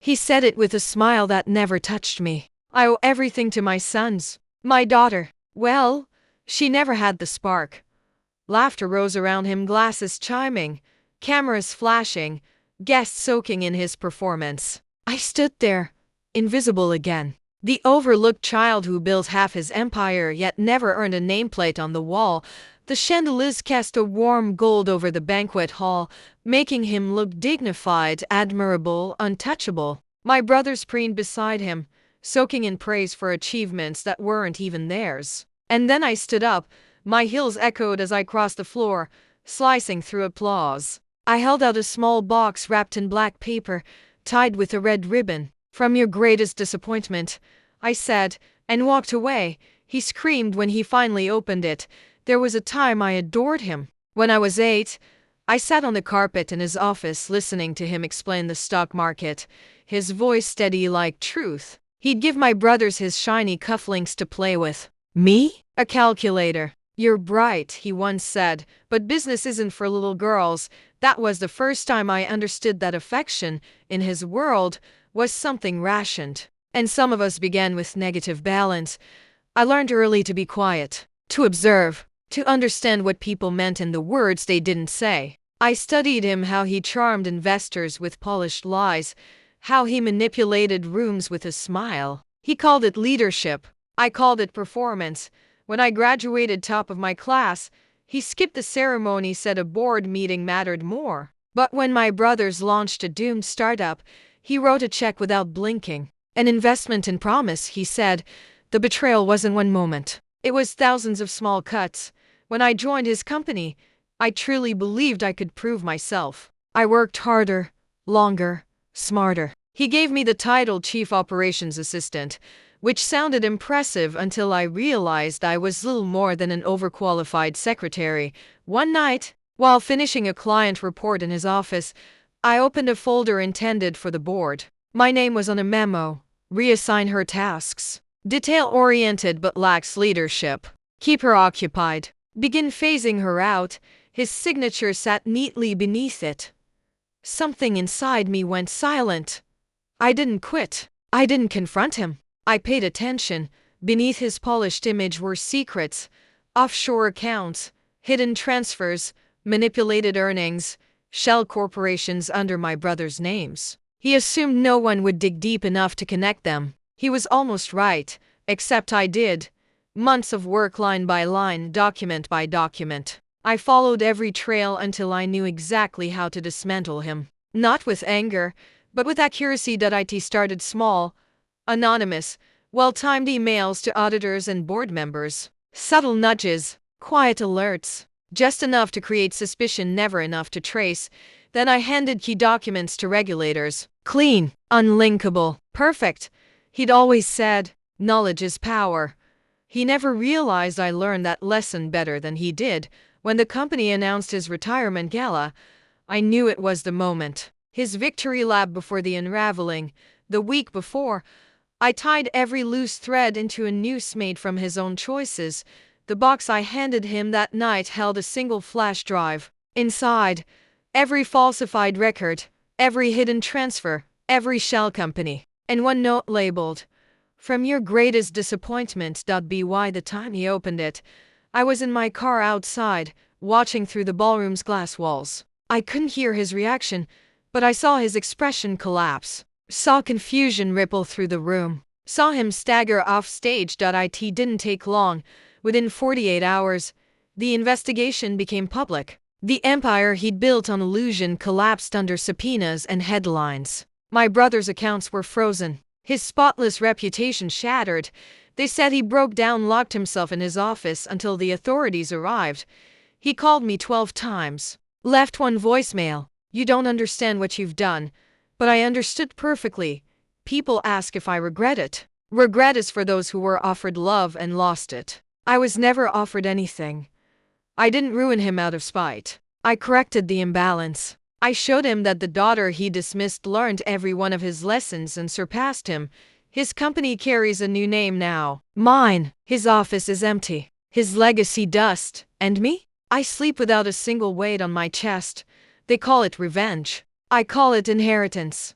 He said it with a smile that never touched me. I owe everything to my sons. My daughter, well, she never had the spark. Laughter rose around him, glasses chiming, cameras flashing, guests soaking in his performance. I stood there, invisible again. The overlooked child who built half his empire yet never earned a nameplate on the wall. The chandeliers cast a warm gold over the banquet hall, making him look dignified, admirable, untouchable. My brothers preened beside him, soaking in praise for achievements that weren't even theirs. And then I stood up. My heels echoed as I crossed the floor, slicing through applause. I held out a small box wrapped in black paper, tied with a red ribbon. "From your greatest disappointment," I said, and walked away. He screamed when he finally opened it. There was a time I adored him. When I was 8, I sat on the carpet in his office listening to him explain the stock market, his voice steady like truth. He'd give my brothers his shiny cufflinks to play with. Me? A calculator. "You're bright," he once said, "but business isn't for little girls." That was the first time I understood that affection, in his world, was something rationed. And some of us began with negative balance. I learned early to be quiet, to observe, to understand what people meant in the words they didn't say. I studied him, how he charmed investors with polished lies, how he manipulated rooms with a smile. He called it leadership. I called it performance. When I graduated top of my class, he skipped the ceremony, said a board meeting mattered more. But when my brothers launched a doomed startup, he wrote a check without blinking. An investment in promise, he said. The betrayal wasn't one moment. It was thousands of small cuts. When I joined his company, I truly believed I could prove myself. I worked harder, longer, smarter. He gave me the title Chief Operations Assistant, which sounded impressive until I realized I was little more than an overqualified secretary. One night, while finishing a client report in his office, I opened a folder intended for the board. My name was on a memo. Reassign her tasks. Detail-oriented but lacks leadership. Keep her occupied. Begin phasing her out. His signature sat neatly beneath it. Something inside me went silent. I didn't quit. I didn't confront him. I paid attention. Beneath his polished image were secrets, offshore accounts, hidden transfers, manipulated earnings, shell corporations under my brothers' names. He assumed no one would dig deep enough to connect them. He was almost right, except I did. Months of work, line by line, document by document. I followed every trail until I knew exactly how to dismantle him. Not with anger, but with accuracy. It started small, anonymous, well-timed emails to auditors and board members. Subtle nudges, quiet alerts, just enough to create suspicion, never enough to trace. Then I handed key documents to regulators. Clean, unlinkable, perfect. He'd always said, knowledge is power. He never realized I learned that lesson better than he did. When the company announced his retirement gala, I knew it was the moment. His victory lap before the unraveling. The week before, I tied every loose thread into a noose made from his own choices. The box I handed him that night held a single flash drive. Inside, every falsified record, every hidden transfer, every shell company, and one note labeled, "From your greatest disappointment." By the time he opened it, I was in my car outside, watching through the ballroom's glass walls. I couldn't hear his reaction, but I saw his expression collapse. Saw confusion ripple through the room. Saw him stagger off stage. It didn't take long. Within 48 hours, the investigation became public. The empire he'd built on illusion collapsed under subpoenas and headlines. My brother's accounts were frozen. His spotless reputation shattered. They said he broke down, locked himself in his office until the authorities arrived. He called me 12 times. Left one voicemail. "You don't understand what you've done." But I understood perfectly. People ask if I regret it. Regret is for those who were offered love and lost it. I was never offered anything. I didn't ruin him out of spite. I corrected the imbalance. I showed him that the daughter he dismissed learned every one of his lessons and surpassed him. His company carries a new name now. Mine. His office is empty. His legacy dust. And me? I sleep without a single weight on my chest. They call it revenge. I call it inheritance.